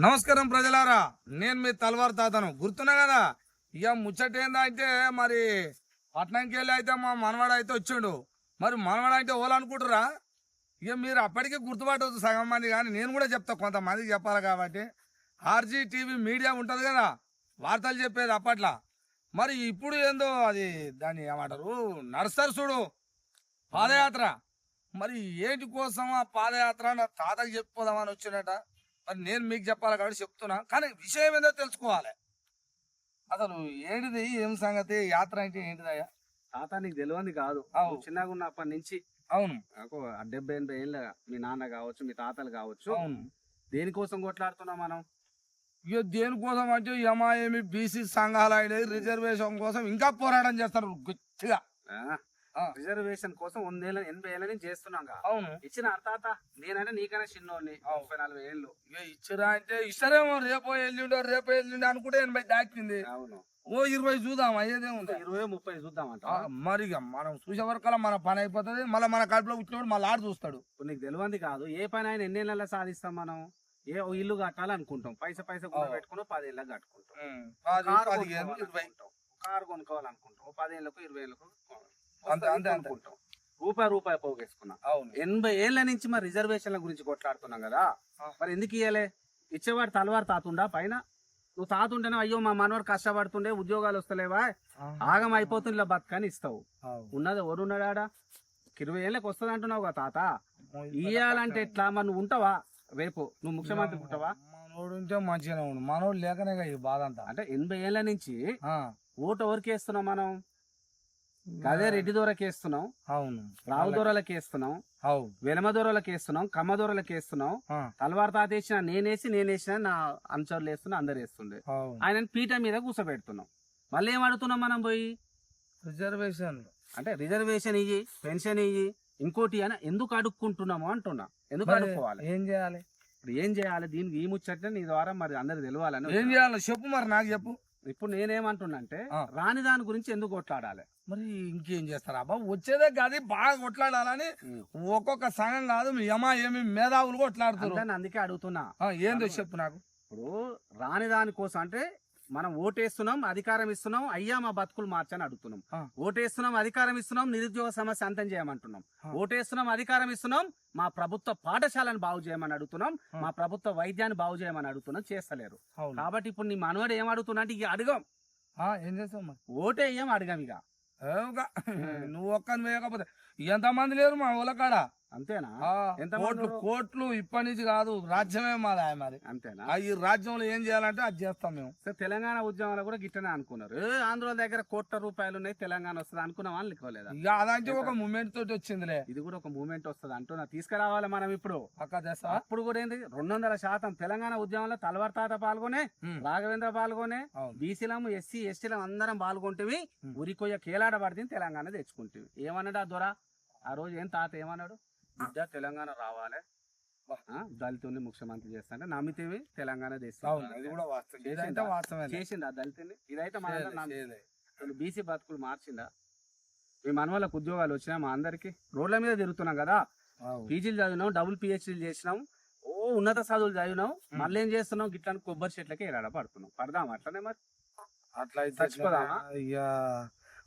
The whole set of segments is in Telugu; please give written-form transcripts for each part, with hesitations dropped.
నమస్కారం ప్రజలారా, నేను మీ తల్వార్ తాతను గుర్తున్నా కదా. ఇక ముచ్చట ఏందంటే మరి పట్నంకి వెళ్ళి అయితే మా మనవాడు అయితే వచ్చిండు. మరి మనవాడు అంటే ఓళ్ళు అనుకుంటురా? ఇక మీరు అప్పటికే గుర్తుపట్టవచ్చు సగం మంది, కానీ నేను కూడా చెప్తా, కొంతమందికి చెప్పాలి కాబట్టి. ఆర్జీ టీవీ మీడియా ఉంటుంది కదా, వార్తలు చెప్పేది అప్పట్లో. మరి ఇప్పుడు ఏందో అది దాన్ని ఏమంటారు, నడుస్తారు చూడు, పాదయాత్ర. మరి ఏంటి కోసం ఆ పాదయాత్ర నా తాతకి చెప్పుకోదామని వచ్చినట. మరి నేను మీకు చెప్పాలి కాబట్టి చెప్తున్నా, కానీ విషయం ఏందో తెలుసుకోవాలి. అసలు ఏంటిది, ఏం సంగతి, యాత్ర అంటే ఏంటిదయ్యా? తాత నీకు తెలియంది కాదు. అవు. చిన్నగా ఉన్నప్పటి నుంచి అవును. నాకు 70-80 ఏళ్ళ మీ నాన్న కావచ్చు, మీ తాతలు కావచ్చు, అవును. దేనికోసం కొట్లాడుతున్నాం మనం? ఇక దేనికోసం అంటే ఏమి బీసీ సంఘాలు అయినాయి, రిజర్వేషన్ కోసం ఇంకా పోరాటం చేస్తారు గట్టిగా. రిజర్వేషన్ కోసం 100 ఏళ్ళ నుంచి చేస్తున్నాం. అవును. ఇచ్చిన తాత నేనంటే నీకైనా చిన్నోడిని, 34 ఏళ్ళు. ఇక ఇచ్చిరా అంటే ఇస్తారేమో, రేపో ఎల్లుండి అనుకుంటే 80 దాటింది. అవును. ఓ 20 చూద్దాం, అయ్యేదే ఉంది. 20-30 చూద్దామంట. మరి ఇక మనం చూసే వరకల్లా మన పని అయిపోతుంది. మళ్ళీ మన కడుపులో కూర్చోడు, మళ్ళీ ఆడు చూస్తాడు. ఇప్పుడు నీకు తెలియంది కాదు, ఏ పని అయినా ఎన్ని ఏళ్ళ సాధిస్తాం మనం? ఓ ఇల్లు కట్టాలనుకుంటాం, పైసా కూడా పెట్టుకుని 10 ఏళ్ళకి కట్టుకుంటాం. కారు కొనుక్కోవాలనుకుంటాం, 10 ఏళ్ళకు 20 ఏళ్ళకు అనుకుంటాం. రూపాయి పోగేసుకున్నాం. 80 ఏళ్ళ నుంచి మరి రిజర్వేషన్ల గురించి కొట్లాడుతున్నాం కదా. మరి ఎందుకు ఇయ్యలే? ఇచ్చేవాడు తలవారు తాతుండా పైన? నువ్వు తాతుంటేనే అయ్యో మా మనవాడు కష్టపడుతుండే, ఉద్యోగాలు వస్తలేవా, ఆగం అయిపోతుంది ఇలా బతుకని ఇస్తావు. ఉన్నది ఎవరున్నాడా? 20 ఏళ్ళకి వస్తుంది అంటున్నావు కదా తాత. ఇయ్యాలంటే ఎట్లా? మరి నువ్వు ఉంటావా రేపు? నువ్వు ముఖ్యమంత్రి ఉంటావా? మనోడు ఉంటే మంచిగానే ఉండు, మనోడు లేకనే ఈ బాధ అంతా. అంటే 80 ఏళ్ళ నుంచి ఓటు ఎవరికి వేస్తున్నాం మనం? అదే రెడ్డి దూరకి వేస్తున్నాం, అవును, రావు దూరలకి వేస్తున్నాం, వెలమ దూరలకి వేస్తున్నాం, కమ్మ దూరలకి వేస్తున్నాం. తలవారు తాత వేసిన నేనేసిన నా అనుచరులు వేస్తున్నా, అందరు వేస్తుండే. ఆయన పీఠ మీద కూర్చోబెడుతున్నాం. మళ్ళీ ఏం అడుగుతున్నాం మనం పోయి? రిజర్వేషన్. అంటే రిజర్వేషన్ ఇయ్యి, పెన్షన్ ఇయ్యి, ఇంకోటి అని ఎందుకు అడుక్కుంటున్నాము అంటున్నా. ఎందుకు అడుక్కోవాలి? ఏం చేయాలి? ఏం చేయాలి? దీనికి ఈ ముచ్చట నీ ద్వారా మరి అందరికి తెలియాలని. ఏం చేయాలి చెప్పు, మరి నాకు చెప్పు. ఇప్పుడు నేనేమంటున్నా అంటే, రాని దాని గురించి ఎందుకు కొట్లాడాలి? మరి ఇంకేం చేస్తారు అబ్బా, వచ్చేదే కాదు బాగా కొట్లాడాలని ఒక్కొక్క సంఘం కాదు, ఏమి మేధావులు కొట్లాడుతున్నారు. అందుకే అడుగుతున్నా, ఏందో చెప్పు నాకు. ఇప్పుడు రాని దాని కోసం అంటే మనం ఓటేస్తున్నాం, అధికారం ఇస్తున్నాం, అయ్యా మా బతుకులు మార్చని అడుగుతున్నాం. ఓటేస్తున్నాం, అధికారం ఇస్తున్నాం, నిరుద్యోగ సమస్య అంతం చేయమంటున్నాం. ఓటేస్తున్నాం, అధికారం ఇస్తున్నాం, మా ప్రభుత్వ పాఠశాలను బాగు చేయమని అడుగుతున్నాం, మా ప్రభుత్వ వైద్యాన్ని బాగు చేయమని అడుగుతున్నాం. చేస్తలేరు. కాబట్టి ఇప్పుడు నీ మనవాడు ఏం అడుగుతున్నా అంటే ఇక అడగం. ఏం చేస్తావు? ఓటే ఏం అడగం. ఇక నువ్వు ఒక్కని వేయకపోతే ఎంతమంది లేరు మా ఊళ్ళ కాడ? అంతేనా? కోట్లు ఇప్పటి నుంచి కాదు, రాజ్యమే మాది. మరి అంతేనా? ఈ రాజ్యంలో ఏం చేయాలంటే అది చేస్తాం మేము. తెలంగాణ ఉద్యమాలు కూడా గిట్టనే అనుకున్నారు. ఆంధ్ర దగ్గర ₹1,00,00,000 ఉన్నాయి, తెలంగాణ వస్తుంది అనుకున్నాం. అనుకోలేదా? ఇక అదంటే ఒక మూమెంట్ తోటి వచ్చిందిలే. ఇది కూడా ఒక మూమెంట్ వస్తుంది అంటున్నా. తీసుకురావాలి మనం ఇప్పుడు. అప్పుడు కూడా ఏంది, 200% తెలంగాణ ఉద్యమంలో తలవారు తాత పాల్గొనే, రాఘవేంద్ర పాల్గొనే, బీసీలము ఎస్సీ ఎస్టీలం అందరం పాల్గొంటేవి. ఉరికొయ్య కేలాడబడితే తెలంగాణ తెచ్చుకుంటేవి. ఏమన్నాడు ఆ దొర ఆ రోజు? ఏం తాత ఏమన్నాడు? బిడ్డ తెలంగాణ రావాలి, దళితుని ముఖ్యమంత్రి చేస్తాంటే నమ్మితేవి తెలంగాణ చేసిందా దళితుని? ఇదైతే మన బీసీ బతుకులు మార్చిందా? మీ మనవాళ్ళకు ఉద్యోగాలు వచ్చినా మా అందరికి రోడ్ల మీద తిరుగుతున్నాం కదా. పీజీలు చదివినాం, డబుల్ PhDలు చేసినాం, ఉన్నత చదువులు చదివినాం. మళ్ళీ ఏం చేస్తున్నాం? గిట్లని కొబ్బరి చెట్లకి ఎలాడ పడుతున్నాం. పడదాం అట్లనే? మరి అట్లా చచ్చిపోదామా? ఇక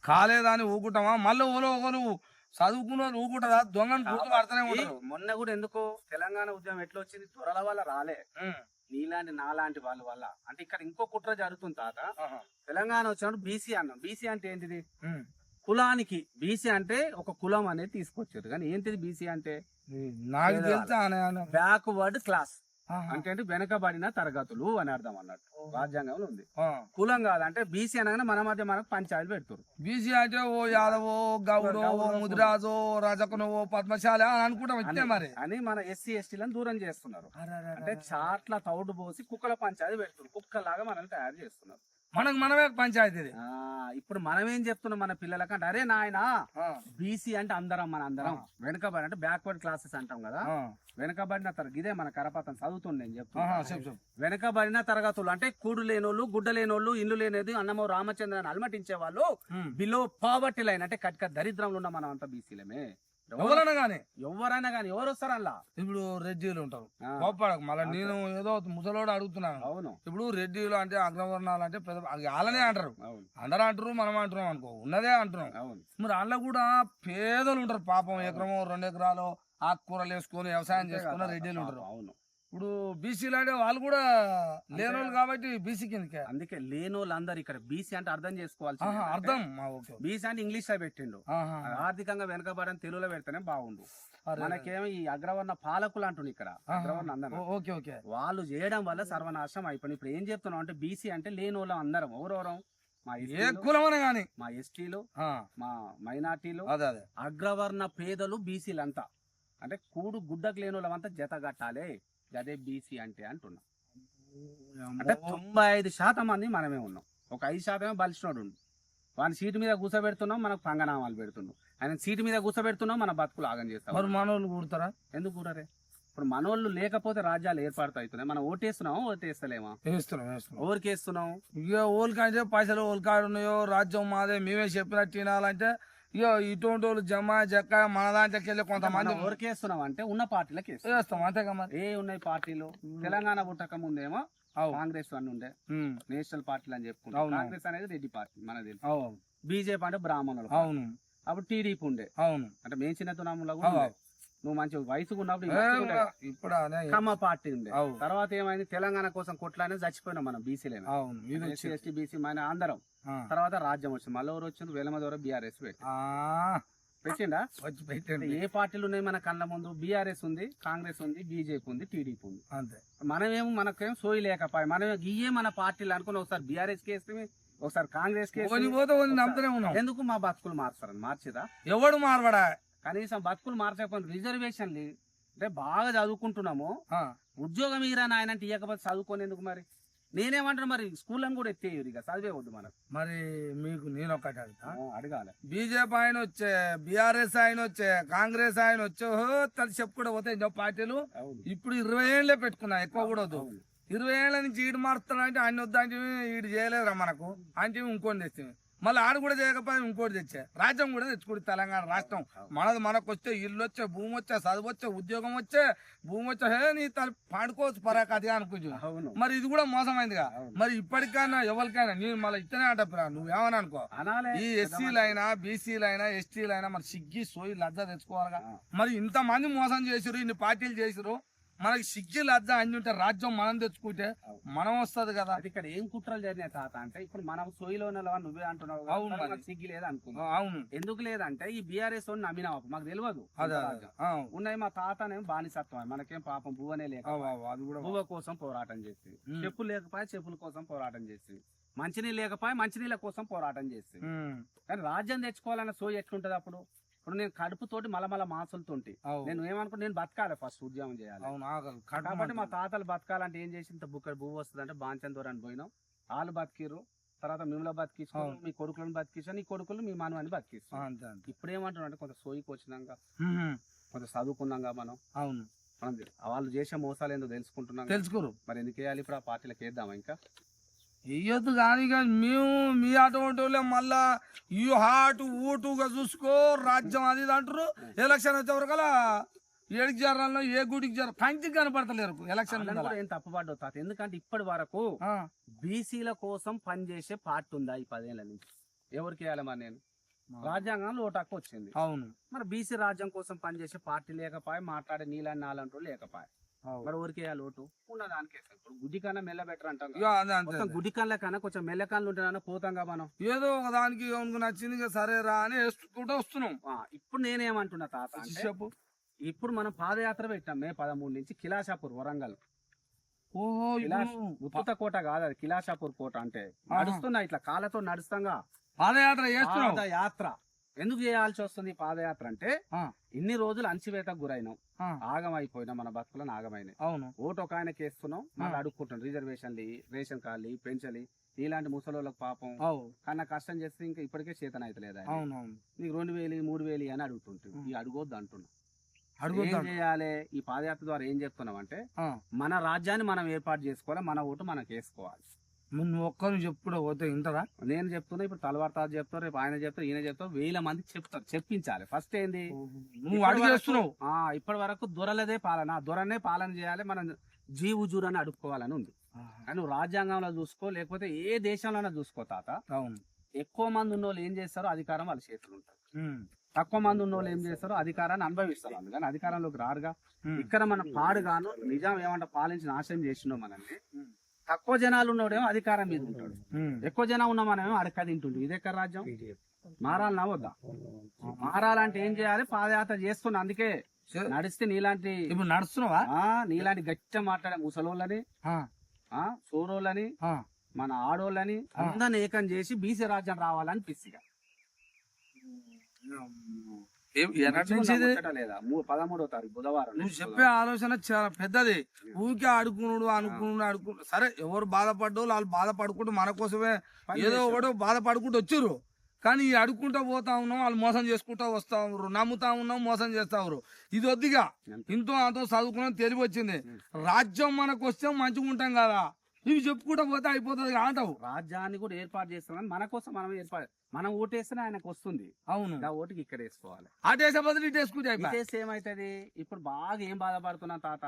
కాలేదని ఊకుంటామా? మళ్ళీ ఓలో చదువుకున్న ఊకుంటదా? దొంగను పూర్తి పడుతూనే ఉంటారు. మొన్న కూడా ఎందుకు తెలంగాణ ఉద్యమం ఎట్లా వచ్చింది? త్వరల వల్ల రాలే, నీలాంటి నాలాంటి వాళ్ళ వల్ల. అంటే ఇక్కడ ఇంకో కుట్ర జరుగుతుంది తాత. తెలంగాణ వచ్చినప్పుడు బీసీ అన్నాం. బీసీ అంటే ఏంటిది? కులానికి. బీసీ అంటే ఒక కులం అనేది తీసుకొచ్చారు. కానీ ఏంటిది బీసీ అంటే? నాకు తెలుసా, బ్యాక్వర్డ్ క్లాస్ అంటే వెనకబడిన తరగతులు అని అర్థం అన్నట్టు. రాజ్యాంగంలో ఉంది. కులం కాదంటే బీసీ అనగానే మన మధ్య మనకు పంచాయతీలు పెడతారు. బీసీ అంటే ఓ యాదవో, గౌడో, ముదిరాజో, రజకనో, పద్మశాలి అని అనుకుంటాం. ఇట్టే మరి అని మన ఎస్సీ ఎస్టీలను దూరం చేస్తున్నారు. అంటే చాట్ల తౌడు పోసి కుక్కల పంచాయతీ పెడుతున్నారు. కుక్కలాగా మనల్ని తయారు చేస్తున్నారు. మనమే పంచాయతీ. ఇప్పుడు మనం ఏం చెప్తున్నాం మన పిల్లలకంటే, అరే నాయన బీసీ అంటే అందరం, మన అందరం వెనకబడి అంటే బ్యాక్వర్డ్ క్లాసెస్ అంటాం కదా. వెనకబడిన తరగతి ఇదే మన కరపత్రం చదువుతుండే నేను చెప్తున్నా. వెనకబడిన తరగతులు అంటే కూడు లేనోళ్ళు, గుడ్డ లేనోళ్ళు, ఇల్లు లేనేది, అన్నమో రామచంద్రని అలమటించే వాళ్ళు, బిలో పావర్టీ లైన్ అంటే కట్క దరిద్రంలో ఉన్న మనం అంతా బీసీలమే. ఎవరైనా కానీ ఎవరైనా కానీ ఎవరు వస్తారు అలా ఇప్పుడు రెడ్డిలు ఉంటారు ఆ. కోప్పడకు మళ్ళీ నేను ఏదో ముసలోడు అడుగుతున్నాను. అవును ఇప్పుడు రెడ్డిలు అంటే అగ్రవర్ణాలు అంటే పెద్ద వాళ్ళనే అంటారు, అవును అందరూ అంటారు, మనం అంటున్నాం అనుకో, ఉన్నదే అంటున్నాం. అవును మరి అందులో కూడా పేదలు ఉంటారు పాపం, ఎకరమో 2 ఎకరాలు ఆకుకూరలు వేసుకొని వ్యవసాయం చేసుకున్న రెడ్డిలు ఉంటారు. అవును ఇప్పుడు బీసీలు అంటే వాళ్ళు కూడా లేనోళ్ళు కాబట్టి బీసీ కిందకే. అందుకే లేని వాళ్ళందరూ ఇక్కడ బీసీ అంటే అర్థం చేసుకోవాల్సి అర్థం ఓకే. బీసీ అంటే ఇంగ్లీష్ లో పెట్టిండు, ఆహా. ఆర్థికంగా వెనకబడని తెలుగులో పెడితేనే బాగుండు. అరే. మనకేమో ఈ అగ్రవర్ణ పాలకులు అంటుండు ఇక్కడ, అగ్రవర్ణ అందరం ఓకే ఓకే. వాళ్ళు చేయడం వల్ల సర్వనాశనం అయిపోయింది. ఇప్పుడు ఏం చెప్తున్నాం అంటే బీసీ అంటే లేని వాళ్ళం అందరం ఎవరెవరం, మా ఏ ఎస్టీలు, కులమనే గాని మా ఎస్టీలు, మా మైనార్టీలు, అదే అదే అగ్రవర్ణ పేదలు బీసీలు అంతా, అంటే కూడు గుడ్డకు లేని వాళ్ళంతా జత కట్టాలి, అదే బీసీ అంటే అంటున్నాం. అంటే 95% మంది మనమే ఉన్నాం, ఒక 5% బలిసినోడు ఉండు. వాని సీటు మీద కూర్చోబెడుతున్నాం, మనకు పంగనామాలు పెడుతున్నాం. ఆయన సీటు మీద కూర్చోబెడుతున్నాం, మన బతుకులు ఆగం చేస్తాం. మరి మనోళ్ళు కూడతారా? ఎందుకు కూడరే? ఇప్పుడు మనోళ్ళు లేకపోతే రాజ్యాలు ఏర్పడతాయి. మనం ఓటేస్తున్నాం, ఓటేస్తలేమా? వేస్తున్నాం వేస్తున్నాం. ఎవరికి వేస్తున్నాం? ఇక ఓల్కంటే పైసలు ఓల్కాడు ఉన్నాయో, రాజ్యం మాదే, మేమే చెప్పినట్టు తినాలంటే ఇక ఇటువంటి వాళ్ళు జమ జక్క మన దాంట్లోకి వెళ్ళి కొంతమంది ఎవరికి వేస్తున్నాం అంటే ఉన్న పార్టీలకి వేస్తాం అంతేగా మరి. ఏ ఉన్నాయి పార్టీలు? తెలంగాణ పుట్టక ముందేమో కాంగ్రెస్ అని ఉండే, నేషనల్ పార్టీలు అని చెప్పుకుంటాం. అవును. కాంగ్రెస్ అనేది రెడ్డి పార్టీ మనది. అవును బీజేపీ అంటే బ్రాహ్మణులు. అవును. అప్పుడు టీడీపీ ఉండే, అవును. అంటే మేము చిన్నతనంలో కూడా ఉండే. నువ్వు మంచి వయసుకు ఉన్నప్పుడు ఈ మంచిగా ఉండే. ఇప్పుడు కమ్మ పార్టీ ఉండే. అవును. తర్వాత ఏమైంది, తెలంగాణ కోసం కొట్లానే చచ్చిపోయినాం మనం బీసీలే, అవును. ఇది ఎస్సీ ఎస్టీ బీసీ మన అందరం. తర్వాత రాజ్యం వచ్చింది, మళ్ళీ ఎవరు వచ్చింది, వేలమ ద్వారా బీఆర్ఎస్ పెట్టిండా. వచ్చి పెట్టండి. ఏ పార్టీలు ఉన్నాయి మన కళ్ళ ముందు? బీఆర్ఎస్ ఉంది, కాంగ్రెస్ ఉంది, బీజేపీ ఉంది, టీడీపీ ఉంది. అంతే. మనకేం సోయి లేకపోయి, మనం ఇయే మన పార్టీలు అనుకుని ఒకసారి బీఆర్ఎస్ కి వేస్తే, ఒకసారి కాంగ్రెస్ కి వేస్తే, పోతే నమ్ముతూనే ఉన్నాం. ఎందుకు మా బతుకులు మార్చారని? మార్చిదా? ఎవడు మార్వడా? కనీసం బతుకులు మార్చకపోతే రిజర్వేషన్లు అంటే బాగా చదువుకుంటున్నాము, ఉద్యోగం ఇరా నాయన అంటే ఇవ్వకపోతే చదువుకొని ఎందుకు? మరి నేనేమంటాను, మరి స్కూళ్ళని కూడా ఎత్తేయరు, ఇక చదివే వద్దు మనకు. మరి మీకు నేను ఒకటి అడుగుతా, అడగాలి. బీజేపీ ఆయన వచ్చే, బీఆర్ఎస్ ఆయన వచ్చే, కాంగ్రెస్ ఆయన వచ్చే, తను చెప్పుకుంటూ పోతాయి పార్టీలు. ఇప్పుడు 20 ఏళ్లే పెట్టుకున్నా, ఎక్కువ కూడా వద్దు. 20 ఏళ్ల నుంచి ఈడు మారుతాడంటే ఆయన వద్దా అంటే ఈడు చేయలేదురా మనకు అంటే ఇంకోటి తెచ్చింది, మళ్ళీ ఆడు కూడా చేయకపోయి ఇంకోటి తెచ్చే, రాజ్యం కూడా తెచ్చుకోడు. తెలంగాణ రాష్ట్రం మనది, మనకు వస్తే ఇల్లు వచ్చే, భూమి వచ్చే, చదువు వచ్చే, ఉద్యోగం వచ్చే, భూమి వచ్చే, హే నీ తను పాడుకోవచ్చు పరాకదిగా అనుకోవచ్చు. మరి ఇది కూడా మోసమైందిగా. మరి ఇప్పటికైనా ఎవరికైనా నేను మళ్ళీ ఇస్తనే అంటా, నువ్వేమని అనుకో, ఈ ఎస్సీలైనా బీసీలైనా ఎస్టీలైనా మరి సిగ్గి సోయి లజ్జ తెచ్చుకోవాలిగా. మరి ఇంతమంది మోసం చేసిరు, ఇన్ని పార్టీలు చేసిరు, మనకి సిగ్గి లజ్జ అన్ని ఉంటే రాజ్యం మనం తెచ్చుకుంటే మనం వస్తుంది కదా. ఇక్కడ ఏం కుట్రలు జరిగినాయి తాత అంటే, ఇప్పుడు మనం సోయిలో నువ్వే అంటున్నావు, అవును. సిగ్గి లేదా అనుకున్నావు. అవును. ఎందుకు లేదంటే ఈ బీఆర్ఎస్ నమ్మినావు, మాకు తెలియదు ఉన్నాయి. మా తాతనేమో బానిసత్వం, మనకేం పాపం భూవనే లేక భూవ కోసం పోరాటం చేసి, చెప్పులు లేకపోయా చెప్పుల కోసం పోరాటం చేసి, మంచినీళ్ళు లేకపోయా మంచినీళ్ళ కోసం పోరాటం చేసి, కానీ రాజ్యం తెచ్చుకోవాలన్న సోయి ఎట్లుంటది అప్పుడు? ఇప్పుడు నేను కడుపుతోటి మలమల మాసులతోటి నేను ఏమనుకుంటే, నేను బతకాలి, ఫస్ట్ ఉద్యోగం చేయాలి. కాబట్టి మా తాతలు బతకాలంటే ఏం చేసి, ఇంత బుక్కడి భూ వస్తుంది అంటే బాంచందూర్ అని పోయినాం, వాళ్ళు బతికిర్రు. తర్వాత మిమ్మల్ని బతికించుకో, మీ కొడుకులను బతికించా, నీ కొడుకులు మీ మనవని బతికిస్తాం. ఇప్పుడు ఏమంటున్నా అంటే, కొంత సోయికి వచ్చినాక, కొంత చదువుకున్నాగా మనం, అవును, మనం వాళ్ళు చేసే మోసాలు ఏందో తెలుసుకుంటున్నాం, తెలుసుకోరు. మరి ఎందుకు వేయాలి ఇప్పుడు? ఆ పార్టీలకు వేద్దామా? ఇంకా వెయ్యొద్దు కానీ మేము మీ అటువంటి వాళ్ళే మళ్ళా ఈ హాటు ఊటుగా చూసుకో, రాజ్యం అది ఇది అంటారు. ఎలక్షన్ వచ్చే వరకలా ఏడికి జరాల్లో ఏ గుడికి జర కంటికి కనపడతలేరు ఎలక్షన్. ఏం తప్పుపడ్డ తాత, ఎందుకంటే ఇప్పటి వరకు బీసీల కోసం పనిచేసే పార్టీ ఉందా ఈ 10 ఏళ్ల నుంచి? ఎవరికి వేయాలి? మరి నేను రాజ్యాంగంలో ఓటాకు వచ్చింది, అవును. మరి బీసీ రాజ్యం కోసం పనిచేసే పార్టీ లేకపోయి, మాట్లాడే నీళ్ళని నాలంటూ లేకపోయి, మరి ఊరికి వేయాలి ఓటు? ఉన్నదానికి గుడ్డి కన్నా మెల్ల బెటర్ అంటాం. గుడ్డి కళ్ళ కన్నా కొంచెం మెల్ల కళ్ళు ఉంటే పోతాంగా మనం, ఏదో ఒక దానికి నచ్చింది సరేరా అని వేసుకుంటూ వస్తున్నాం. ఇప్పుడు నేనేమంటున్నా తాత అంటే, ఇప్పుడు మనం పాదయాత్ర పెట్టాం మే 13 నుంచి కిలాషాపూర్, వరంగల్. ఉత్తుత కోట కాదు అది, కిలాషాపూర్ కోట. అంటే నడుస్తున్నా, ఇట్లా కాళ్ళతో నడుస్తాంగా పాదయాత్ర. ఎందుకు చేయాల్సి వస్తుంది పాదయాత్ర అంటే, ఇన్ని రోజులు అంచివేతకు గురైనాం, ఆగమైపోయినా, మన బతుకులను ఆగమైనాయి. అవును. ఓటు ఒక ఆయనకి వేస్తున్నాం, మళ్ళీ అడుక్కుంటాం రిజర్వేషన్లు, రేషన్ కార్డులు, పెన్షన్లు. ఇలాంటి ముసలోళ్ళకి పాపం కన్నా కష్టం చేస్తే ఇంకా ఇప్పటికే చేతన అయితే లేదా, నీకు 2000 3000 అని అడుగుతుంటుంది. ఈ అడుగొద్దు అంటున్నా. ఏం చేయాలి? ఈ పాదయాత్ర ద్వారా ఏం చెప్తున్నాం అంటే, మన రాజ్యాన్ని మనం ఏర్పాటు చేసుకోవాలి, మన ఓటు మనకు వేసుకోవాలి. నువ్వు ఒక్కరు చెప్పుకుంటూ పోతే ఇంటరా? నేను చెప్తున్నా, ఇప్పుడు తలవార్ తాత చెప్తారు, రేపు ఆయన చెప్తారు, ఈయన చెప్తారు, 1000 మందికి చెప్తారు. చెప్పించాలి. ఫస్ట్ ఏంది, నువ్వు అడిగేస్తున్నావు. ఇప్పటి వరకు దొరలదే పాలన, దొరనే పాలన చేయాలి, మనం జీవుజూరని అడుక్కోవాలని ఉంది. కానీ నువ్వు రాజ్యాంగంలో చూసుకో, లేకపోతే ఏ దేశంలోనే చూసుకో తాత. అవును. ఎక్కువ మంది ఉన్న వాళ్ళు ఏం చేస్తారో అధికారం వాళ్ళ చేతులు ఉంటుంది. తక్కువ మంది ఉన్న వాళ్ళు ఏం చేస్తారో అధికారాన్ని అనుభవిస్తారు. అందుకని అధికారంలోకి రారుగా. ఇక్కడ మన పాడుగాను నిజాం ఏమంటే పాలించి నాశనం చేసినాం మనల్ని. తక్కువ జనాలు ఉన్నోడేమో అధికారం మీద ఉంటాడు, ఎక్కువ జనం ఉన్న మనమేమో అడక్క తింటుండు. ఇది ఎక్కడ రాజ్యం? మారాలన్నా వద్దా? మారాలంటే ఏం చేయాలి? పాదయాత్ర చేస్తున్నా. అందుకే నడిస్తే నీలాంటి, ఇప్పుడు నడుస్తున్నావా? నీలాంటి గట్టిగా మాట్లాడే ముసలోళ్ళని, సోరోళ్ళని, మన ఆడోళ్ళని అందరిని ఏకం చేసి బీసీ రాజ్యం రావాలనిపిస్తుంది. లేదా 13వ తారీఖు బుధవారం. నువ్వు చెప్పే ఆలోచన చాలా పెద్దది. ఊరికే అనుకున్నాడు. సరే, ఎవరు బాధపడ్డో వాళ్ళు బాధపడుకుంటూ మన కోసమే ఏదో ఒకటి బాధపడుకుంటూ వచ్చారు. కానీ అడుక్కుంటూ పోతా ఉన్నాం, వాళ్ళు మోసం చేసుకుంటూ వస్తా ఉన్నారు, నమ్ముతా ఉన్నాం, మోసం చేస్తా ఉన్నారు. ఇది వద్దిగా ఇంతో అంతో చదువుకున్నాం, తెలివి వచ్చింది. రాజ్యం మనకు వస్తే మంచిగా ఉంటాం కదా, ఇవి చెప్పుకుంటూ పోతే అయిపోతుంది అంటావు. రాజ్యాన్ని కూడా ఏర్పాటు చేస్తున్నాం మన కోసం. మనం ఓటేస్తేనే ఆయనకు వస్తుంది. అవును, ఆ ఓటుకి ఇక్కడ వేసుకోవాలి. అటేసే బదులు ఇటు వేసుకుంటే ఏమైతుంది? ఇప్పుడు బాగా ఏం బాధపడుతున్నా తాత,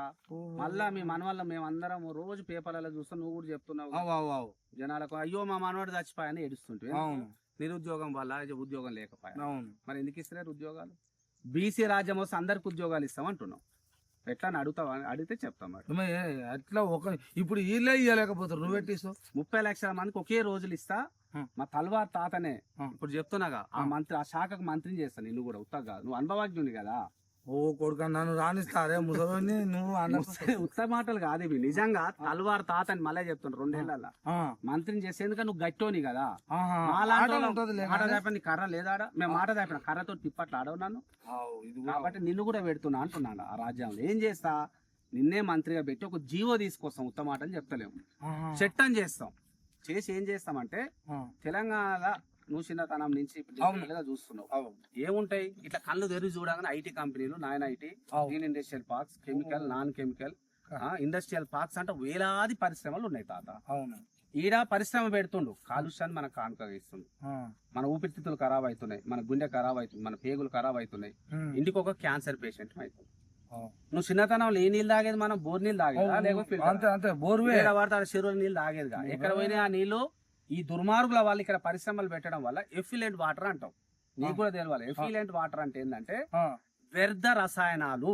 మళ్ళా మీ మనవల్ల మేమందరం రోజు పేపర్లలో చూస్తాం, నువ్వు కూడా చెప్తున్నావు జనాలకు, అయ్యో మా మనవాడు చచ్చిపోయాని ఏడుస్తుంటే. నిరుద్యోగం వల్ల ఉద్యోగం లేకపోయా. మరి ఎందుకు ఇస్తున్నారు ఉద్యోగాలు? బీసీ రాజ్యం వస్తే అందరికి ఉద్యోగాలు ఇస్తాం అంటున్నాం. ఎట్లా అని అడుగుతావా? అడిగితే చెప్తాం. అట్లా ఇప్పుడు వీళ్ళే ఇవ్వలేకపోతారు, నువ్వు పెట్టిస్తావు. 30 లక్షల మందికి ఒకే రోజులు ఇస్తా. మా తల్వార్ తాతనే ఇప్పుడు చెప్తున్నాగా, ఆ శాఖకు మంత్రిని చేస్తాను. నిన్ను కూడా ఉత్తగా, నువ్వు అనుభవజ్ఞుని కదా. ఓ కొడుక, నన్ను రాణిస్తారే ముసలి. నువ్వు ఉత్త మాటలు కాదు ఇవి, నిజంగా తల్వార్ తాతని మళ్ళీ చెప్తున్నా. 2 ఏళ్ళ మంత్రిని చేస్తే, ఎందుకంటే నువ్వు గట్టోని కదా. మాట దాపని కర్ర లేదాడా? మేము మాట దాపిన కర్రతో తిప్పట్లు ఆడవు నన్ను. కాబట్టి నిన్ను కూడా పెడుతున్నా అంటున్నాను. ఆ రాజ్యంలో ఏం చేస్తా, నిన్నే మంత్రిగా పెట్టి ఒక జీవో తీసుకొస్తాం. ఉత్త మాటలు చెప్తలేము, చట్టం చేస్తాం. చేసి ఏం చేస్తామంటే, తెలంగాణలో నువ్వు చిన్నతనం నుంచి చూస్తున్నావు, ఏముంటాయి ఇట్లా కళ్ళు తెరిచి చూడగానే ఐటీ కంపెనీలు, నాయన IT, green industrial parks, chemical, non chemical industrial parks అంటే వేలాది పరిశ్రమలు ఉన్నాయి తాత. ఈడ పరిశ్రమ పెడుతుండు, కాలుష్యాన్ని మనకు కానుకగా ఇస్తుండు. మన ఊపిరితిత్తులు ఖరాబ్ అవుతున్నాయి, మన గుండె ఖరాబ్ అవుతుంది, మన పేగులు ఖరాబ్ అవుతున్నాయి. ఇంటికి ఒక క్యాన్సర్ పేషెంట్ అవుతుంది. నువ్వు చిన్నతనంలో ఏ నీళ్ళు తాగేది? మనం బోర్ నీళ్ళు తాగేదా, లేకపోతే వాడతాడు చెరువుల నీళ్ళు తాగేదిగా. ఎక్కడ పోయినా ఆ నీళ్లు ఈ దుర్మార్గుల వాళ్ళు ఇక్కడ పరిశ్రమలు పెట్టడం వల్ల ఎఫిలెంట్ వాటర్ అంటాం. నీకు కూడా తెలియాలి. ఎఫిలెంట్ వాటర్ అంటే ఏంటంటే వ్యర్థ రసాయనాలు.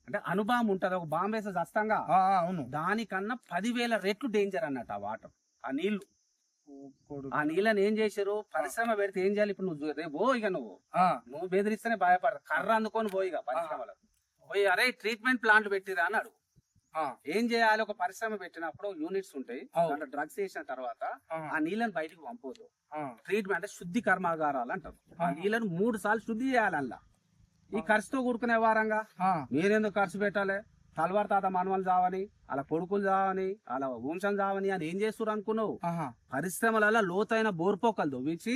అంటే అణుబాంబు ఉంటది, ఒక బాంబు వేస్తే చస్తాంగా, దానికన్నా 10,000 రెట్లు డేంజర్ అన్నట్టు ఆ వాటర్, ఆ నీళ్లు. ఆ నీళ్ళని ఏం చేశారు? పరిశ్రమ పెడితే ఏం చేయాలి? ఇప్పుడు నువ్వు రేపు ఇక నువ్వు బెదిరిస్తేనే భయపడరు. కర్ర అందుకొని పోయిగా పరిశ్రమలకు పోయి, అరే ట్రీట్మెంట్ ప్లాంట్ పెట్టిరా అన్నాడు. ఏం చేయాలి? ఒక పరిశ్రమ పెట్టినప్పుడు యూనిట్స్ ఉంటాయి, దాంట్లో డ్రగ్స్ వేసిన తర్వాత ఆ నీళ్ళని బయటకు పంపదు. ట్రీట్మెంట్ అంటే శుద్ధి కర్మాగారాలు అంటారు. ఆ నీళ్ళని 3 సార్లు శుద్ధి చేయాలల్లా. ఈ ఖర్చుతో కూడుకునే వారంగా మీరెందుకు ఖర్చు పెట్టాలి? తల్వార్ తాత మనవలు చావని, అలా కొడుకులు చావని, అలా వంశం చావని అని ఏం చేస్తున్నారు అనుకున్నావు? పరిశ్రమలలో లోతైన బోర్పోకలు దొవ్వించి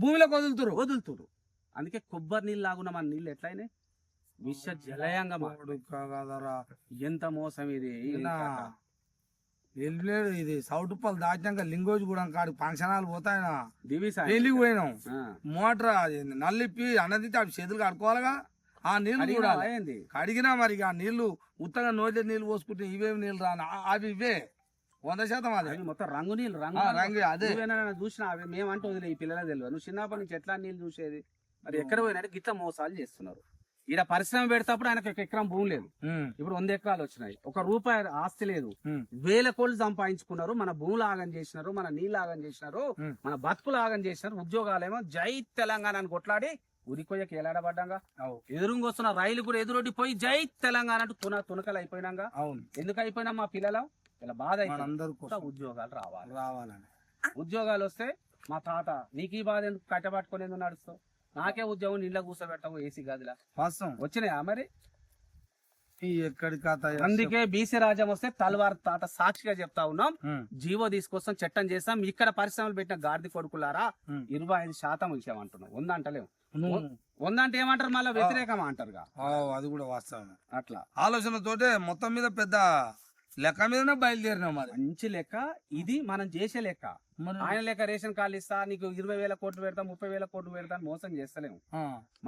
భూమిలోకి వదులుతురు. అందుకే కొబ్బరి నీళ్ళు లాగున్న మన నీళ్ళు ఎట్లయినాయి? విష జలయంగా ఎంత మోసం ఇది. ఇది సౌటుప్పలు దాటినాక లింగోజ్ కూడా కాడు ఫంక్షనాలు పోతాయన పెళ్లికి పోయినాం. మోటార్ అది నల్లిప్పి అన్నది చేతులు కడుకోవాలిగా. ఆ నీళ్లు కూడా కడిగినా మరి ఆ నీళ్లు ఉత్తగా నోట్ల నీళ్లు పోసుకుంటే ఇవేమి నీళ్ళు రా, అవి ఇవే 100% అదే మొత్తం రంగు నీళ్ళు. రంగు అదే చూసినా అవి మేమంటే వదిలే, ఈ పిల్లలే తెలియదు. నువ్వు చిన్నప్పటి నుంచి ఎట్లా నీళ్ళు చూసేది? మరి ఎక్కడ పోయినా గిట్ల మోసాలు చేస్తున్నారు. ఈడ పరిశ్రమ పెడతాప్పుడు ఆయనకు 1 ఎకరం భూమి లేదు, ఇప్పుడు 100 ఎకరాలు వచ్చినాయి. 1 రూపాయి ఆస్తి లేదు, 1000 కోట్లు సంపాదించుకున్నారు. మన భూములు ఆగం చేసినారు, మన నీళ్ళు ఆగం చేసినారు, మన బతుకులు ఆగం చేసినారు. ఉద్యోగాలేమో జై తెలంగాణ అని కొట్లాడి ఉరికొయ్యకి ఎలాడబడ్డాగా. ఎదురుగా వస్తున్న రైలు కూడా ఎదురొడ్డి పోయి జై తెలంగాణ అంటూ తునకలు అయిపోయినాగా. ఎందుకు అయిపోయినా? మా పిల్లలు ఇలా బాధ ఉద్యోగాలు రావాలని. ఉద్యోగాలు వస్తే మా తాత నీకు ఈ బాధ ఎందుకు కట్టబట్టుకొని ఎందుకు నడుస్తావు? నాకే ఉద్యోగం నీళ్ళ కూర్చోబెట్టావు ఏసీ గదిలా వచ్చినాయా మరి? ఎక్కడి కథ. అందుకే బీసీ రాజ్యం వస్తే తల్వార్ తాత సాక్షిగా చెప్తా ఉన్నాం, జీవో తీసుకొస్తాం, చట్టం చేస్తాం. ఇక్కడ పరిశ్రమలు పెట్టిన గాడిద కొడుకులారా 25% ఇచ్చామంటున్నాం. 100 అంటలేము. 100 అంటే ఏమంటారు? మళ్ళీ వ్యతిరేకం అంటారుగా. అది కూడా వాస్తవం. అట్లా ఆలోచనతోటే మొత్తం మీద పెద్ద లెక్క మీదనే బయలుదేరినాం మరి. మంచి లెక్క ఇది, మనం చేసే లెక్క. మరి ఆయన లెక్క రేషన్ కార్డు ఇస్తా, నీకు 20,000 కోట్లు పెడతా, 30,000 కోట్లు పెడతా అని మోసం చేస్తలేము.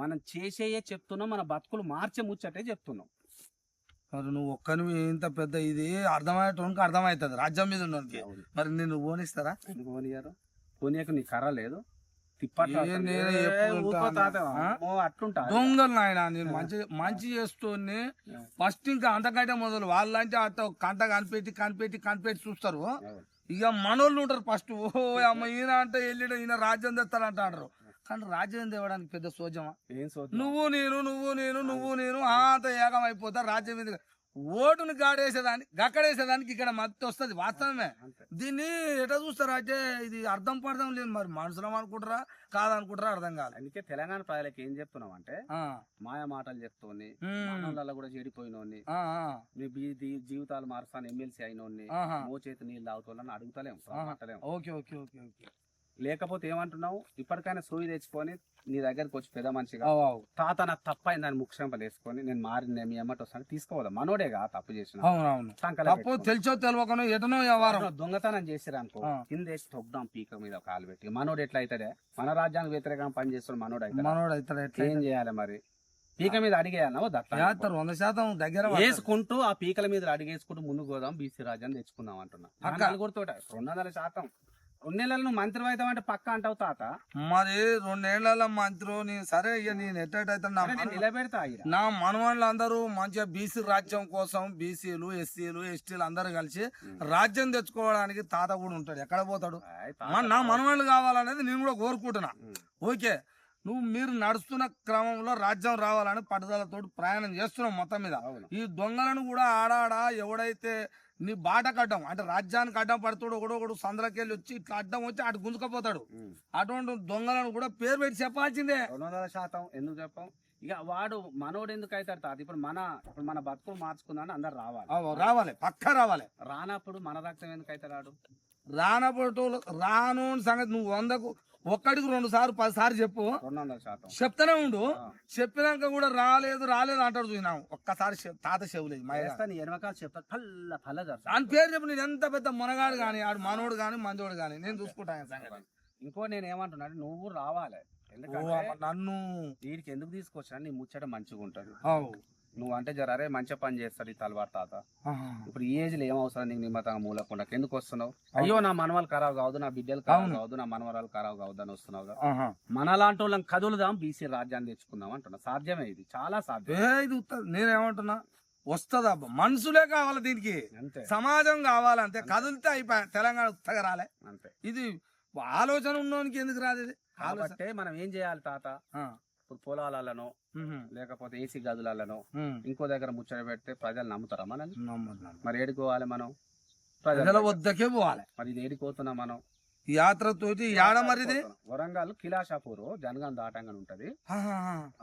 మనం చేసేయే చెప్తున్నాం, మన బతుకులు మార్చే ముచ్చటే చెప్తున్నాం. మరి నువ్వు ఒక్కనివి ఇంత పెద్ద ఇది అర్థమయ్యేటోనికి అర్థమవుతుంది రాజ్యం మీద ఉన్నోనికి. మరి నేను పోనిస్తారా? ఎందుకు పోనీయారు? పోనీయకు నీ కర్ర లేదు, తిప్పట్లా ఏ నేను ఎప్పుడు ఉంటా? అట్లుంటా. దొంగలు నాయన, నేను మంచి చేస్తూనే ఫస్ట్ ఇంకా అంతకంటే మొదలు వాళ్ళంటే అట్ట కంట కనిపెట్టి చూస్తారు. ఇక మనోళ్ళు ఉంటారు ఫస్ట్. ఓ అమ్మ ఈయన అంటే వెళ్ళి ఈయన రాజ్యం తెస్తారంట అంటారు. కానీ రాజ్యం తేవడానికి పెద్ద సోజమా? ఏం సోదం? నువ్వు నేను అంత ఏకం అయిపోతా. రాజ్యం మీద ఓటును గక్కడేసేదానికి ఇక్కడ మద్దతు వస్తుంది, వాస్తవమే. దీన్ని ఎట్లా చూస్తారా అంటే ఇది అర్థం పడదాం లేదు. మరి మనుషులం అనుకుంటారా కాదనుకుంటారా అర్థం కాదు. అందుకే తెలంగాణ ప్రజలకు ఏం చెప్తున్నాం అంటే, మాయ మాటలు చెప్తోని మనోళ్ళ కూడా చెడిపోయినోని, మీ జీవితాలు మారుస్తాను ఎమ్మెల్సీ అయినోని, మోచేతి నీళ్ళు తాగుతాలని అడుగుతలేము, మాట్లాడలేము. Okay okay okay okay. లేకపోతే ఏమంటున్నావు, ఇప్పటికైనా సోయి తెచ్చుకొని నీ దగ్గరకు వచ్చి పెద్ద మనిషిగా తాత నాకు తప్పైంది దాన్ని ముఖ్యంపలు వేసుకొని నేను మారిన మీ అమ్మటి వస్తాను తీసుకోవాలి. మనోడేగా తప్పు చేసిన, తప్పు తెలుసో తెలియకనో ఎటనో వ్యవహారం దొంగతనం చేసిరా అనుకో, కింద వేసి తొగ్గుదాం పీక మీద కాలు పెట్టి. మనోడు ఎట్లా అవుతాడే? మన రాజ్యానికి వ్యతిరేకంగా పని చేస్తున్నాడు మనోడు అవుతాడు. ఏం చేయాలి మరి? పీక మీద అడిగేయాలన్నా 100% దగ్గర వేసుకుంటూ ఆ పీకల మీద అడిగేసుకుంటూ ముందుకు పోదాం, బీసీ రాజ్యాన్ని తెచ్చుకుందాం అంటున్నా. నలుగురితోట 200% 2 నెలలు నువ్వు మంత్రి అవుతావు అంటే పక్క అంటావు తాత. మరి 2 నెలల మంత్రి సరే ఇక నేను ఎట్టయితే నిలబెడతా. నా మనవాళ్ళు అందరూ మంచిగా బీసీ రాజ్యం కోసం బీసీలు ఎస్సీలు ఎస్టీలు అందరూ కలిసి రాజ్యం తెచ్చుకోవడానికి తాత కూడా ఉంటాడు. ఎక్కడ పోతాడు? నా మనవాళ్ళు కావాలనేది నేను కూడా కోరుకుంటున్నా. ఓకే, మీరు నడుస్తున్న క్రమంలో రాజ్యం రావాలని పట్టుదలతో ప్రయాణం చేస్తున్నాం మొత్తం మీద. ఈ దొంగలను కూడా ఆడాడ ఎవడైతే నీ బాట కడ్డం అంటే రాజ్యానికి అడ్డం పడుతాడు, ఒకడొకడు సందులకెళ్ళి వచ్చి ఇట్లా అడ్డం వచ్చి అటు గుంజుకపోతాడు. అటువంటి దొంగలను కూడా పేరు పెట్టి చెప్పాల్సిందే. 200% ఎందుకు చెప్పాం? ఇక వాడు మనోడు ఎందుకు అవుతాడు తాత? ఇప్పుడు మన బతుకులు మార్చుకుందామని అందరు రావాలి, పక్కా రావాలి. రానప్పుడు మన రక్తం ఎందుకు అవుతాడు? రానప్పుడు రాను సంగతి నువ్వు 100కు 1కి 2 సార్లు 10 సార్లు చెప్పు. 200% చెప్తానే ఉండు. చెప్పినాక కూడా రాలేదు అంటాడు. చూసినావు ఒక్కసారి తాత చెవులేదు ఎనవకాలు చెప్తా ఫల్ల ఫల్ల అని పేరు చెప్పు. నేను ఎంత పెద్ద మునగాడు గాని ఆడు మనోడు గాని మందోడు గాని నేను చూసుకుంటాను సంగతి. ఇంకో నేను ఏమంటున్నా, నువ్వు రావాలి. నన్ను వీడికి ఎందుకు తీసుకొచ్చినా నీ ముచ్చట మంచిగా ఉంటది. నువ్వు అంటే జరే మంచిగా పని చేస్తాడు ఈ తలవారు తాత. ఇప్పుడు ఈ ఏజ్ లో ఏం అవసరం నీకు నిమ్మతంగా మూలకుండా ఎందుకు వస్తున్నావు? అయ్యో నా మనవాళ్ళు ఖరాబు కావద్దు, నా బిడ్డలు ఖరాబు కావద్దు, నా మనవరాలు ఖరాబు కావద్దు అని వస్తున్నావు. మనలాంటి వాళ్ళని కదులుదాం, బీసీ రాజ్యాన్ని తెచ్చుకుందాం అంటున్నా. సాధ్యమే, ఇది చాలా సాధ్యం. ఇది నేనేమంటున్నా, వస్తుందా? మనుషులే కావాలి దీనికి, సమాజం కావాలి అంతే. కదిలితే అయిపోయా, తెలంగాణ ఉత్తగా రాలే అంతే. ఇది ఆలోచన ఉన్నోనికి ఎందుకు రాదు? ఇది కాబట్టి మనం ఏం చేయాలి తాత? ఇప్పుడు పొలాలను లేకపోతే ఏసీ గదులను ఇంకో దగ్గర ముచ్చట పెడితే ప్రజలు నమ్ముతారా మనల్ని? మరి ఏడుకోవాలి మనం? ప్రజల వద్దకే పోవాలి. మరి ఇది ఏడిపోతున్నాం మనం యాత్రతోటి. మరిది వరంగల్ కిలాషాపూర్ జనగాం దాటంగా ఉంటది.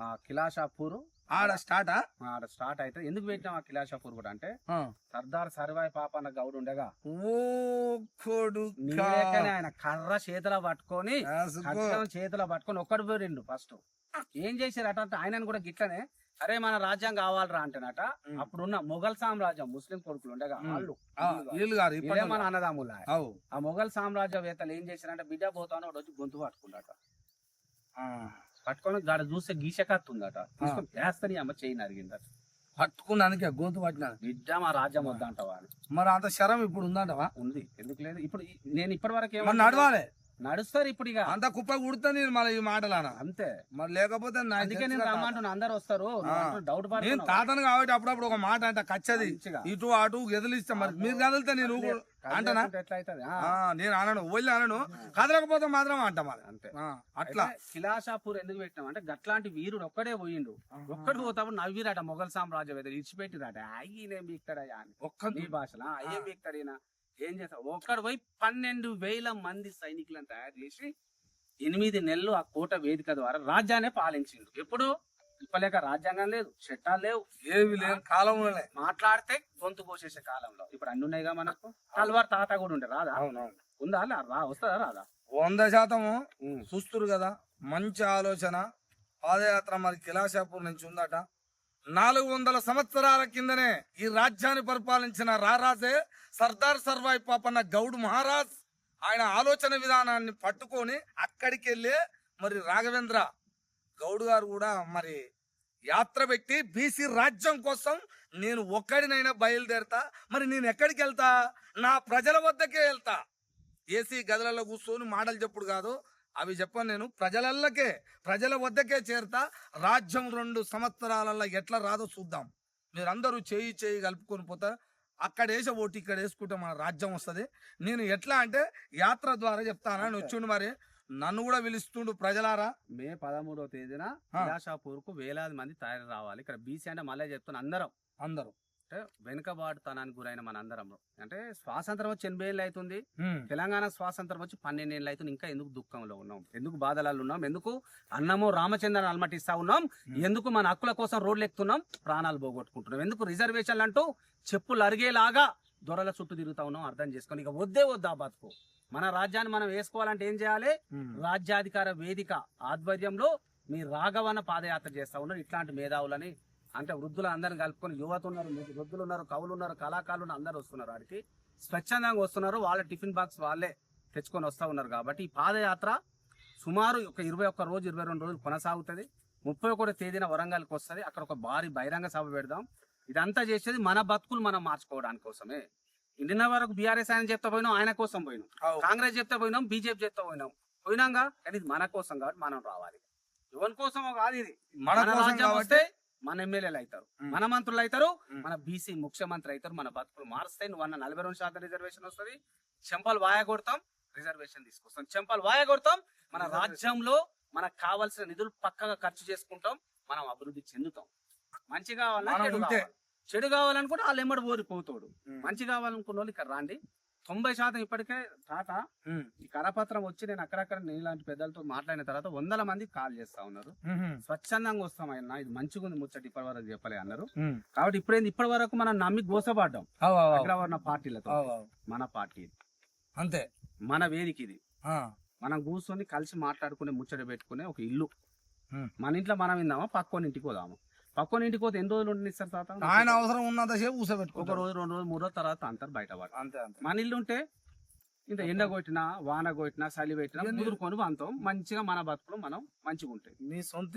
ఆ కిలాషాపూర్ ఆడ స్టార్ట్ అయితే ఎందుకు పెట్టినాం ఆ కిలాషాపూర్ కూడా అంటే, సర్దార్ సర్వాయి పాపన్న గౌడ్ ఉండగా ఆయన కర్ర చేతిలో పట్టుకొని ఒక్కడు పోయిండు. ఫస్ట్ ఏం చేశారు అంటే ఆయనను కూడా గిట్లనే, అరే మన రాజ్యం కావాలరా అంటేనట. అప్పుడున్న మొఘల్ సామ్రాజ్యం ముస్లిం కొడుకులు ఉండగా వాళ్ళు మన అన్నదమ్ముల ఆ మొఘల్ సామ్రాజ్యవేత్తలు ఏం చేశారంటే, బిడ్డ పోతాను వచ్చి గొంతు పట్టుకున్నట. పట్టుకొని గాడ చూస్తే గీసకత్తుందట. వేస్తని అమ్మ చేయి నరిగిందట. పట్టుకున్నానికి గొంతు పట్టిన బిడ్డ మా రాజ్యం వద్దంటవా? మరి అంత శరం ఇప్పుడు ఉందంటవా? ఉంది, ఎందుకు లేదు? ఇప్పుడు నేను ఇప్పటి వరకు నడవాలి, నడుస్తారు. ఇప్పుడు ఇక అంత కుప్ప కుడుతా నేను మళ్ళీ ఈ మాటలానా అంతే. మరి లేకపోతే అందుకే నేను రమ్మంటున్నా, అందరు వస్తారు. డౌట్ నేను తాతను కాబట్టి అప్పుడప్పుడు ఒక మాట అంటే కచ్చది ఇటు అటు ఎదిలిస్తా. మరి మీరు కదిలితే నేను అంటనా? నేను అనను, వెళ్ళి అనను. కదలకపోతే మాత్రం అంట మరి అంతే. అట్లా కిలాషాపూర్ ఎందుకు పెట్టినాం అంటే, గట్లాంటి వీరుడు ఒక్కడే పోయిండు. ఒక్కడు పోతాడు నవ్విరాట మొఘల్ సామ్రాజ్యం ఇడిచిపెట్టిరాట. అయ్యేం బీక్తాడయ్యా అని ఒక్క నీ భాషలో అయ్యేం బీక్తాడైనా ఏం చేస్తా? ఒక్కడు పోయి 12,000 మంది సైనికులను తయారు చేసి 8 నెలలు ఆ కోట వేదిక ద్వారా రాజ్యాన్ని పాలించిండు. ఎప్పుడు ఇప్పలేక రాజ్యాంగం లేదు, చట్టాలు లేవు, ఏవి లేవు కాలంలోనే మాట్లాడితే గొంతు కోసేసే కాలంలో ఇప్పుడు అన్ని ఉన్నాయిగా మనకు. తల్వార్ తాత కూడా ఉండే రాదా? ఉందా? వస్తుందా? రాదా? 100% చూస్తురు కదా. మంచి ఆలోచన. పాదయాత్ర మరి కిలాషాపూర్ నుంచి ఉందట. 400 సంవత్సరాల కిందనే ఈ రాజ్యాన్ని పరిపాలించిన రారాజే సర్దార్ సర్వాయి పాపన్న గౌడ్ మహారాజ్. ఆయన ఆలోచన విధానాన్ని పట్టుకొని అక్కడికి వెళ్ళి మరి రాఘవేంద్ర గౌడ్ గారు కూడా మరి యాత్ర పెట్టి బీసీ రాజ్యం కోసం నేను ఒక్కడినైనా బయలుదేరతా. మరి నేను ఎక్కడికి వెళ్తా? నా ప్రజల వద్దకే వెళ్తా. ఏసీ గదులలో కూర్చొని మాటలు చెప్పుడు కాదు, అవి చెప్పను. నేను ప్రజల వద్దకే చేరుతా. రాజ్యం 2 సంవత్సరాలలో ఎట్లా రాదో చూద్దాం. మీరందరూ చేయి కలుపుకొని పోతా. అక్కడ వేసే ఓటు ఇక్కడ వేసుకుంటే మన రాజ్యం వస్తుంది. నేను ఎట్లా అంటే యాత్ర ద్వారా చెప్తానని వచ్చిండు. మరి నన్ను కూడా పిలుస్తుండు. ప్రజలారా, మే 13వ తేదీన ఇలాషాపూర్ కు వేలాది మంది తయారు రావాలి. ఇక్కడ బీసీ అంటే మళ్ళీ చెప్తున్నా, అందరూ అంటే వెనుకబాటుతనానికి గురైన మన అందరం. అంటే స్వాతంత్రం వచ్చి 80 ఏళ్ళు అవుతుంది. తెలంగాణ స్వాతంత్రం వచ్చి 12 ఏళ్ళు అవుతుంది. ఇంకా ఎందుకు దుఃఖంలో ఉన్నాం? ఎందుకు బాధలలో ఉన్నాం? ఎందుకు అన్నము రామచంద్రని అలమటిస్తా ఉన్నాం? ఎందుకు మన హక్కుల కోసం రోడ్లు ఎక్కుతున్నాం? ప్రాణాలు పోగొట్టుకుంటున్నాం. ఎందుకు రిజర్వేషన్లు అంటూ చెప్పులు అరిగేలాగా దొరల చుట్టూ తిరుగుతా ఉన్నాం? అర్థం చేసుకొని ఇక వద్దా బతుకు. మన రాజ్యాన్ని మనం వేసుకోవాలంటే ఏం చేయాలి? రాజ్యాధికార వేదిక ఆధ్వర్యంలో మీ రాఘవన్న పాదయాత్ర చేస్తా ఉన్నారు. ఇట్లాంటి మేధావులని అంటే వృద్ధులు అందరిని కలుపుకొని, యువత ఉన్నారు, వృద్ధులు ఉన్నారు, కవులు ఉన్నారు, కళాకారులు ఉన్నారు, అందరూ వస్తున్నారు. వాడికి స్వచ్ఛందంగా వస్తున్నారు. వాళ్ళ టిఫిన్ బాక్స్ వాళ్ళే తెచ్చుకొని వస్తూ ఉన్నారు. కాబట్టి ఈ పాదయాత్ర సుమారు ఒక 21 రోజు 22 రోజులు కొనసాగుతుంది. 31వ తేదీన వరంగల్కి వస్తుంది. అక్కడ ఒక భారీ బహిరంగ సభ పెడదాం. ఇదంతా చేసేది మన బతుకులు మనం మార్చుకోవడానికి కోసమే. నిన్న వరకు బీఆర్ఎస్ ఆయన చెప్తా పోయినాం, ఆయన కోసం పోయినాం. కాంగ్రెస్ చెప్తా పోయినాం, బీజేపీ చెప్తా పోయినాంగా. కానీ ఇది మన కోసం కాబట్టి మనం రావాలి. ఎవరి కోసమో కాదు, ఇది మన రాజ్యం వస్తే మన ఎమ్మెల్యేలు అవుతారు, మన మంత్రులు అవుతారు, మన బీసీ ముఖ్యమంత్రి అవుతారు. మన బతుకులు మారుస్తాయి. నువ్వు అన్న 42% రిజర్వేషన్ వస్తుంది. చెంపలు వాయ కొడతాం, రిజర్వేషన్ తీసుకొస్తాం. చెంపలు వాయ కొడతాం. మన రాజ్యంలో మనకు కావాల్సిన నిధులు పక్కగా ఖర్చు చేసుకుంటాం. మనం అభివృద్ధి చెందుతాం. మంచి కావాలన్నా చెడు కావాలనుకుంటే వాళ్ళు ఎమ్మడి ఓరిపోతాడు. మంచి కావాలనుకున్న వాళ్ళు ఇక్కడ రాండి. 90% ఇప్పటికే టాటా ఈ కరపత్రం వచ్చి నేను అక్కడక్కడ నీలాంటి పెద్దలతో మాట్లాడిన తర్వాత 100 మంది కాల్ చేస్తా ఉన్నారు. స్వచ్ఛందంగా వస్తాం అన్న, ఇది మంచిగా ఉంది ముచ్చట, ఇప్పటి వరకు చెప్పలే అన్నారు. కాబట్టి ఇప్పటి వరకు మనం నమ్మి గోసపడ్డాం అగ్రవర్ణ పార్టీలతో. మన పార్టీ అంతే, మన వేదిక ఇది. మనం కూర్చొని కలిసి మాట్లాడుకునే ముచ్చట పెట్టుకునే ఒక ఇల్లు. మన ఇంట్లో మనం విందామా, పక్కోని ఇంటికి పోదామా? పక్కన ఇంటికి పోతే ఎన్ని రోజులు ఉండనిస్తారు తాత? ఆయన అవసరం ఉన్నంతసేపు కూర్చోబెట్టుకో. 1 రోజు 2 రోజు 3 రోజుల తర్వాత అంటారు బయటపడ. అంతే. మన ఇల్లు ఉంటే ఇంత ఎండ కొట్టినా వాన కొట్టినా చలి పెట్టినా ముదురుకొని అంతాం. మంచిగా మన బతుకులు మనం మంచిగా ఉంటాయి. మీ సొంత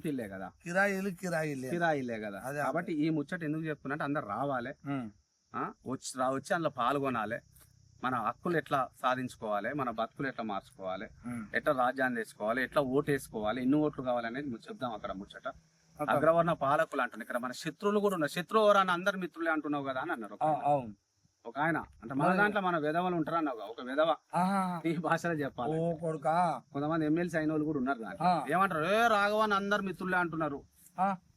ఇల్లే కదా, కిరాయిలే కదా. కాబట్టి ఈ ముచ్చట ఎందుకు చెప్తున్నట్టు అందరు రావాలి, వచ్చి అందులో పాల్గొనాలి. మన హక్కులు ఎట్లా సాధించుకోవాలి, మన బతుకులు ఎట్లా మార్చుకోవాలి, ఎట్లా రాజ్యాన్ని తెచ్చుకోవాలి, ఎట్లా ఓటు వేసుకోవాలి, ఎన్ని ఓట్లు కావాలనేది చెప్దాం అక్కడ ముచ్చట. అగ్రవర్ణ పాలకులు అంటున్నారు. ఇక్కడ మన శత్రువులు కూడా ఉన్నారు. శత్రువు ఎవరన్నా అందరు మిత్రులే అంటున్నావు కదా అని అన్నారు ఒక ఆయన. అంటే మన దాంట్లో మన విధవలు ఉంటారు అన్నావు. ఒక విధవ ఈ భాషలో చెప్పాలి. కొంతమంది ఎమ్మెల్సీ అయిన వాళ్ళు కూడా ఉన్నారు. ఏమంటారు? రాఘవన్ అందరు మిత్రులే అంటున్నారు.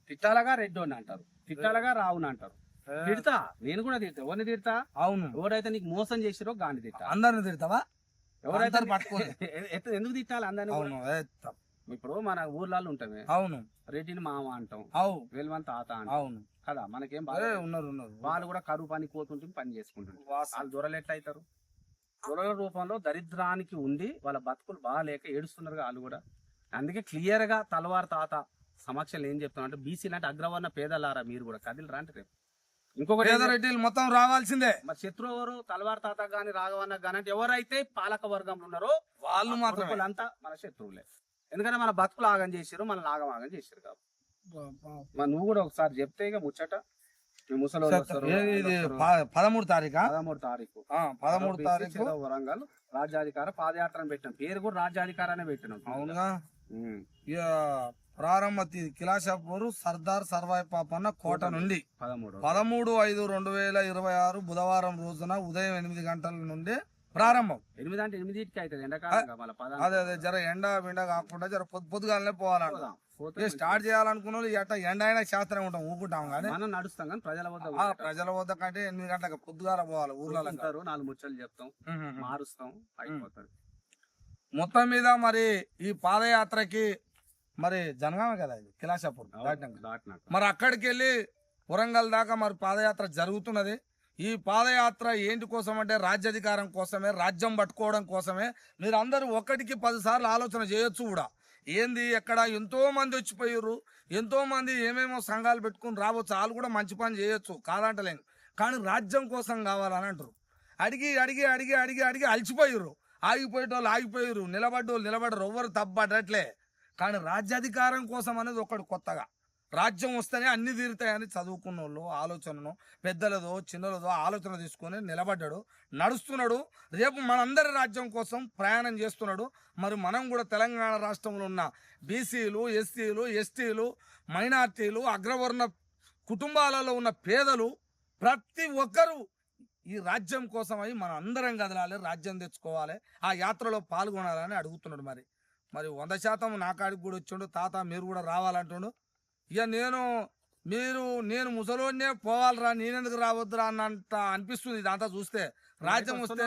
తిట్టాలగా రెడ్డి అంటారు, తిట్టాలగా రావుని అంటారు. తిడతా, నేను కూడా తిడతా. ఎవరిని తిడతా? అవును, ఎవరైతే నీకు మోసం చేసిరో గాని తిడతా. అందరిని తిడతావా? ఎవరైతే పట్టుకోవాలి. ఎందుకు తిట్టాలి అందరినీ? ఇప్పుడు మన ఊర్లలో ఉంటామే. అవును, రెడ్డిని మామ అంటాం, వెలువని తాత అంటాం. అవును కదా, మనకేం ఉన్నారు. వాళ్ళు కూడా కరువు పని పోతుంటే పని చేసుకుంటుంటారు. వాళ్ళు దొరలు ఎట్లా అవుతారు? దొరల రూపంలో దరిద్రానికి ఉండి వాళ్ళ బతుకులు బాగాలేక ఏడుస్తున్నారు వాళ్ళు కూడా. అందుకే క్లియర్ గా తలవారు తాత సమక్షంలో ఏం చెప్తున్నా అంటే, బీసీ లాంటి అగ్రవర్ణ పేదలారా మీరు కూడా కదిలిరా అంటే రేపు ఇంకొకటి రెడ్డిలు మొత్తం రావాల్సిందే. మరి శత్రువు ఎవరు? తలవారు తాత గాని రాఘవన్న గాని అంటే ఎవరైతే పాలక వర్గంలో ఉన్నారో వాళ్ళు మాత్రం అంతా మన శత్రువులే. ఎందుకంటే మన బతుకులు ఆగం చేసారు, మన ఆగం చేసారు కాబట్టి. మరి నువ్వు కూడా ఒకసారి చెప్తే ఇక ముచ్చట. 13వ తారీఖు వరంగల్ రాజ్యాధికార పాదయాత్ర పెట్టినాం. పేరు కూడా రాజ్యాధికారాన్ని పెట్టినాం. అవునుగా. ప్రారంభ కిలాషాపూర్ సర్దార్ సర్వాయి పాపన్న కోట నుండి 13/5/2026 బుధవారం రోజున ఉదయం 8 గంటల నుండి ప్రారంభం. 8 అంటే 8కి అవుతుంది ఎండాకాలం. అదే జర ఎండ బిండ కాకుండా జర పొద్దుగాలనే పోవాలంట. స్టార్ట్ చేయాలనుకున్న వాళ్ళు ఎట్లా ఎండ అయినా శాస్త్రం ఉంటాం, ఊరుకుంటాం. కానీ మనం నడుస్తాం, కానీ ప్రజల వద్ద కంటే 8 గంటలకు పొద్దుగాల పోవాలి. ఊర్లో 4 ముచ్చలు చెప్తాం, మారుస్తాం, అయిపోతారు. మొత్తం మీద మరి ఈ పాదయాత్రకి మరి జనగామ కదా ఇది కిలాషాపూర్ దాటినాక మరి అక్కడికి వెళ్ళి వరంగల్ దాకా మరి పాదయాత్ర జరుగుతున్నది. ఈ పాదయాత్ర ఏంటి కోసం అంటే రాజ్యాధికారం కోసమే, రాజ్యం పట్టుకోవడం కోసమే. మీరు అందరూ 1కి 10 సార్లు ఆలోచన చేయొచ్చు కూడా. ఏంది ఎక్కడ ఎంతో మంది వచ్చిపోయారు, ఎంతో మంది ఏమేమో సంఘాలు పెట్టుకుని రావచ్చు, వాళ్ళు కూడా మంచి పని చేయొచ్చు కాదంటలేను, కానీ రాజ్యం కోసం కావాలని అంటారు. అడిగి అడిగి అడిగి అడిగి అడిగి అలసిపోయారు, ఆగిపోయేటోళ్ళు ఆగిపోయారు, నిలబడ్డోళ్ళు నిలబడరు, ఎవ్వరు తప్పడట్లే. కానీ రాజ్యాధికారం కోసం అనేది ఒకటి కొత్తగా, రాజ్యం వస్తేనే అన్ని తీరుతాయని చదువుకున్న వాళ్ళు ఆలోచనను, పెద్దలదో చిన్నలదో ఆలోచన తీసుకొని నిలబడ్డాడు, నడుస్తున్నాడు. రేపు మనందరి రాజ్యం కోసం ప్రయాణం చేస్తున్నాడు. మరి మనం కూడా తెలంగాణ రాష్ట్రంలో ఉన్న బీసీలు, ఎస్సీలు, ఎస్టీలు, మైనార్టీలు, అగ్రవర్ణ కుటుంబాలలో ఉన్న పేదలు ప్రతి ఒక్కరూ ఈ రాజ్యం కోసం అయి మనం అందరం కదలాలి, రాజ్యం తెచ్చుకోవాలి, ఆ యాత్రలో పాల్గొనాలని అడుగుతున్నాడు. మరి 100% నా కాడికి కూడా వచ్చిండు, తాత మీరు కూడా రావాలంటుండు. ఇక నేను ముసలోనే పోవాలరా, నేనెందుకు రావద్దురా అన్నంత అనిపిస్తుంది ఇదంతా చూస్తే. రాజ్యం వస్తే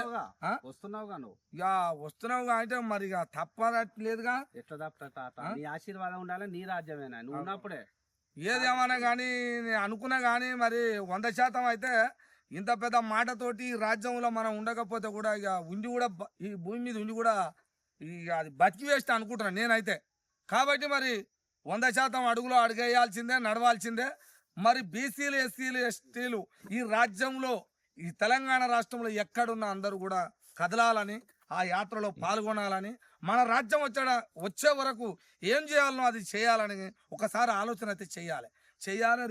వస్తున్నావుగా నువ్వు, ఇక వస్తున్నావుగా అంటే మరి ఇక తప్పట్లేదుగా. ఎట్లా తప్ప తాత, నీ ఆశీర్వాదం ఉండాలి, నీ రాజ్యమేనా నువ్వు ఉన్నప్పుడే. ఏదేమన్నా కానీ నేను అనుకున్నా కానీ మరి 100% అయితే ఇంత పెద్ద మాటతోటి ఈ రాజ్యంలో మనం ఉండకపోతే కూడా ఇక ఉండి కూడా ఈ భూమి మీద ఉండి కూడా ఇక అది బతికి వేస్ట్ అనుకుంటున్నాను నేనైతే. కాబట్టి మరి 100% అడుగులో అడుగేయాల్సిందే, నడవాల్సిందే. మరి బీసీలు, ఎస్సీలు, ఎస్టీలు ఈ రాజ్యంలో, ఈ తెలంగాణ రాష్ట్రంలో ఎక్కడున్న అందరూ కూడా కదలాలని, ఆ యాత్రలో పాల్గొనాలని, మన రాజ్యం వచ్చే వరకు ఏం చేయాలనో అది చేయాలని ఒకసారి ఆలోచన అయితే చేయాలి.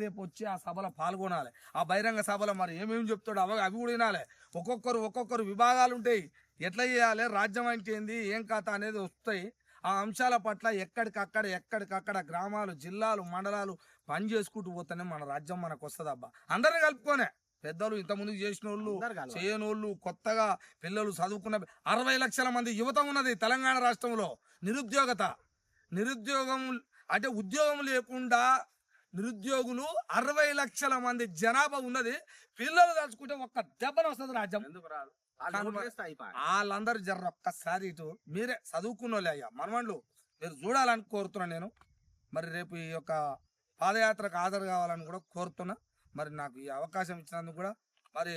రేపు వచ్చి ఆ సభలో పాల్గొనాలి. ఆ బహిరంగ సభలో మరి ఏమేమి చెప్తాడో అవి కూడా వినాలి. ఒక్కొక్కరు విభాగాలు ఉంటాయి, ఎట్లా చేయాలి, రాజ్యం అంటే ఏంది, ఏం కథ అనేది వస్తాయి. ఆ అంశాల పట్ల ఎక్కడికక్కడ గ్రామాలు, జిల్లాలు, మండలాలు పని చేసుకుంటూ పోతేనే మన రాజ్యం మనకు వస్తుంది. అబ్బా అందరిని కలుపుకోనే, పెద్దలు ఇంతకుముందు చేసిన వాళ్ళు, చేయని వాళ్ళు, కొత్తగా పిల్లలు చదువుకున్న 60 లక్షల మంది యువత ఉన్నది తెలంగాణ రాష్ట్రంలో. నిరుద్యోగం అంటే ఉద్యోగం లేకుండా నిరుద్యోగులు 60 లక్షల మంది జనాభా ఉన్నది. పిల్లలు తలుచుకుంటే ఒక్క దెబ్బన వస్తుంది రాజ్యం. వాళ్ళందరూ జర్ర ఒక్కసారి ఇటు మీరే చదువుకున్న వాళ్ళే అయ్యా మనవాళ్ళు మీరు చూడాలని కోరుతున్నాను నేను. మరి రేపు ఈ యొక్క పాదయాత్రకు హాజరు కావాలని కూడా కోరుతున్నా. మరి నాకు ఈ అవకాశం ఇచ్చినందుకు కూడా మరి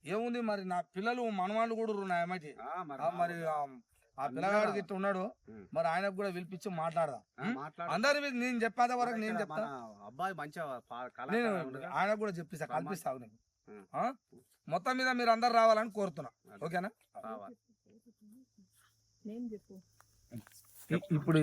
ఏముంది, మరి నా పిల్లలు మనవాళ్ళు కూడా ఉన్నాయి ఏమిటి. మరి ఆ పిల్లగాడికి ఇట్లా ఉన్నాడు, మరి ఆయనకు కూడా పిలిపించి మాట్లాడదాం. అందరి మీద నేను చెప్పేంత వరకు నేను చెప్తా, అబ్బాయి మంచిగా ఆయనకు కూడా చెప్పిస్తా, కల్పిస్తావు నేను. మొత్తం మీద మీరు అందరు రావాలని కోరుతున్నా. ఓకేనా? ఇప్పుడు